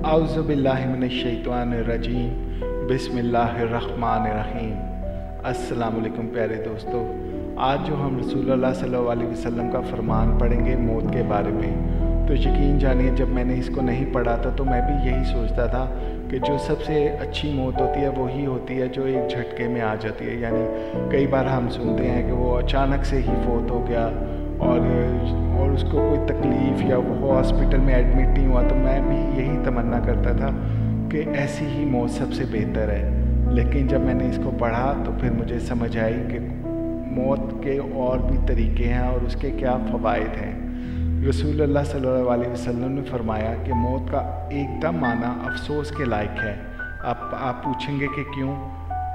औज़ु बिल्लाहि मिनश्शैतानिर्रजीम बिस्मिल्लाहिर्रहमानिर्रहीम। अस्सलामु अलैकुम प्यारे दोस्तों, आज जो हम रसूलुल्लाह सल्लल्लाहु अलैहि वसल्लम का फरमान पढ़ेंगे मौत के बारे में, तो यकीन जानिए जब मैंने इसको नहीं पढ़ा था तो मैं भी यही सोचता था कि जो सबसे अच्छी मौत होती है वही होती है जो एक झटके में आ जाती है। यानी कई बार हम सुनते हैं कि वो अचानक से ही फौत हो गया और उसको कोई तकलीफ़ या वो हॉस्पिटल में एडमिट नहीं हुआ, तो मैं भी यही तमन्ना करता था कि ऐसी ही मौत सबसे बेहतर है। लेकिन जब मैंने इसको पढ़ा तो फिर मुझे समझ आई कि मौत के और भी तरीके हैं और उसके क्या फ़वाइद हैं। रसूलुल्लाह सल्लल्लाहु अलैहि वसल्लम ने फरमाया कि मौत का एकदम आना अफसोस के लायक है। आप पूछेंगे कि क्यों?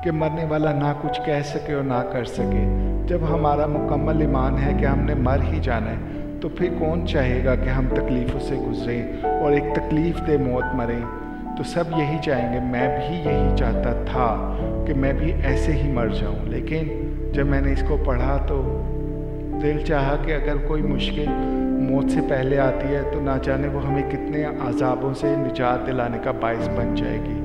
कि मरने वाला ना कुछ कह सके और ना कर सके। जब हमारा मुकम्मल ईमान है कि हमने मर ही जाना है, तो फिर कौन चाहेगा कि हम तकलीफ़ों से गुज़रें और एक तकलीफ़ दे मौत मरें। तो सब यही चाहेंगे, मैं भी यही चाहता था कि मैं भी ऐसे ही मर जाऊं। लेकिन जब मैंने इसको पढ़ा तो दिल चाहा कि अगर कोई मुश्किल मौत से पहले आती है तो ना जाने वो हमें कितने अज़ाबों से निजात दिलाने का बायस बन जाएगी।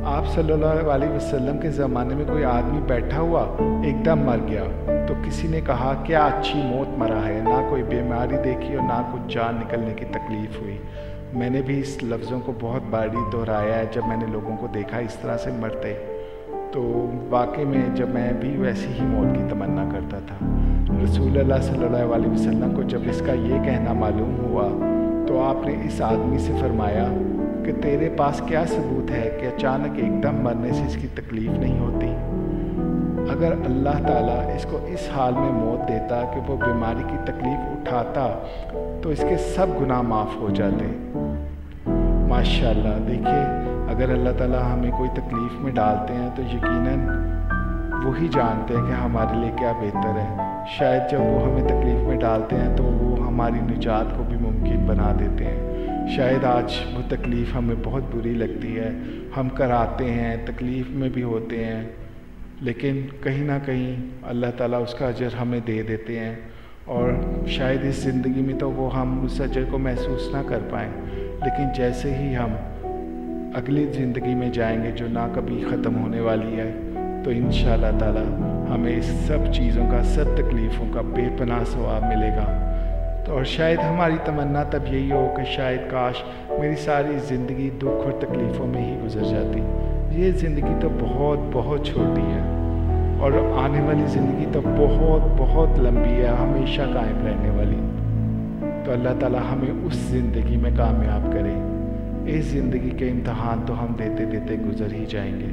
आप सल्लल्लाहु अलैहि वसल्लम के ज़माने में कोई आदमी बैठा हुआ एकदम मर गया तो किसी ने कहा क्या अच्छी मौत मरा है, ना कोई बीमारी देखी और ना कुछ जान निकलने की तकलीफ़ हुई। मैंने भी इस लफ्ज़ों को बहुत बारी दोहराया है जब मैंने लोगों को देखा इस तरह से मरते, तो वाकई में जब मैं भी वैसी ही मौत की तमन्ना करता था। रसूलुल्लाह सल्लल्लाहु अलैहि वसल्लम को जब इसका ये कहना मालूम हुआ तो आपने इस आदमी से फरमाया कि तेरे पास क्या सबूत है कि अचानक एकदम मरने से इसकी तकलीफ़ नहीं होती। अगर अल्लाह ताला इसको इस हाल में मौत देता कि वो बीमारी की तकलीफ़ उठाता तो इसके सब गुनाह माफ़ हो जाते। माशाअल्लाह, देखिए अगर अल्लाह ताला हमें कोई तकलीफ़ में डालते हैं तो यकीनन वही जानते हैं कि हमारे लिए क्या बेहतर है। शायद जब वो हमें तकलीफ़ में डालते हैं तो वो हमारी निजात को भी मुमकिन बना देते हैं। शायद आज वो तकलीफ़ हमें बहुत बुरी लगती है, हम कराते हैं, तकलीफ़ में भी होते हैं, लेकिन कहीं ना कहीं अल्लाह ताला उसका अजर हमें दे देते हैं। और शायद इस ज़िंदगी में तो वो हम उस अजर को महसूस ना कर पाएँ, लेकिन जैसे ही हम अगली ज़िंदगी में जाएंगे जो ना कभी ख़त्म होने वाली है, तो इंशाअल्लाह ताला हमें इस सब चीज़ों का, सब तकलीफ़ों का बेपनाह सवाब मिलेगा। तो और शायद हमारी तमन्ना तब यही हो कि शायद काश मेरी सारी ज़िंदगी दुख और तकलीफ़ों में ही गुजर जाती। ये ज़िंदगी तो बहुत बहुत छोटी है और आने वाली ज़िंदगी तो बहुत बहुत लंबी है, हमेशा कायम रहने वाली। तो अल्लाह ताला हमें उस ज़िंदगी में कामयाब करे। इस ज़िंदगी के इम्तहान तो हम देते देते गुजर ही जाएंगे।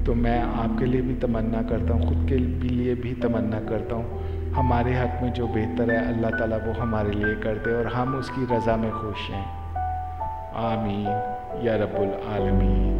तो मैं आपके लिए भी तमन्ना करता हूँ, ख़ुद के लिए भी तमन्ना करता हूँ, हमारे हक़ में जो बेहतर है अल्लाह ताला वो हमारे लिए कर दे और हम उसकी रज़ा में खुश हैं। आमीन या रब्बुल आलमीन।